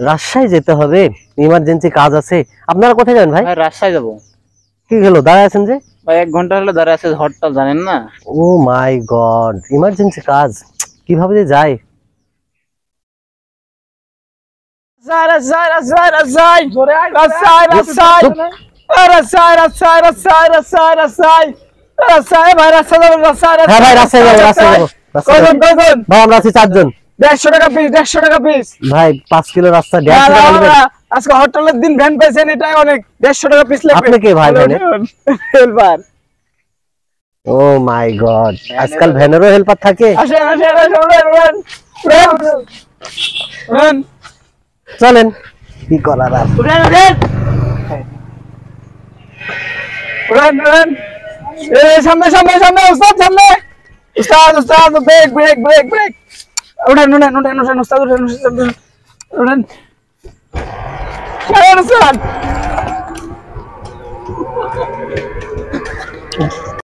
রাজশাহী যেতে হবে, ইমার্জেন্সি কাজ আছে। আপনারা কোথায় যাবেন ভাই? ভাই রাজশাহী যাবো। কি হলো, দাঁড়ায় আছেন যে? ভাই 1 ঘন্টা হলো দাঁড়ায় আছে, হরতাল জানেন না? ও মাই গড, ইমার্জেন্সি কাজ, কিভাবে যে যায়। হ্যাঁ ভাই, রাজশাহী যাবো, রাজশাহী যাবো। ভাই আমরা আছি 4 জন। 150 টাকা পিস, 150 টাকা পিস। ভাই 5 কিলো রাস্তা 150 টাকা নেবেন? আজকে হরতালের দিন ভ্যান পাইছেন, এটাই অনেক। 150 টাকা পিস লাগবে। আপনি কে ভাই ভ্যানে? হেল্পার। ও মাই গড, আজকাল ভ্যানেরও হেল্পার থাকে। আসেন আসেন আসেন, উড়েন। চলেন, কি করার আর। উড়েন। এই সামনে সামনে সামনে, উস্তাদ সামনে। উস্তাদ ব্রেক ব্রেক ব্রেক ব্রেক। উড়েন উস্তাদ উড়েন। উড়েন উস্তাদ।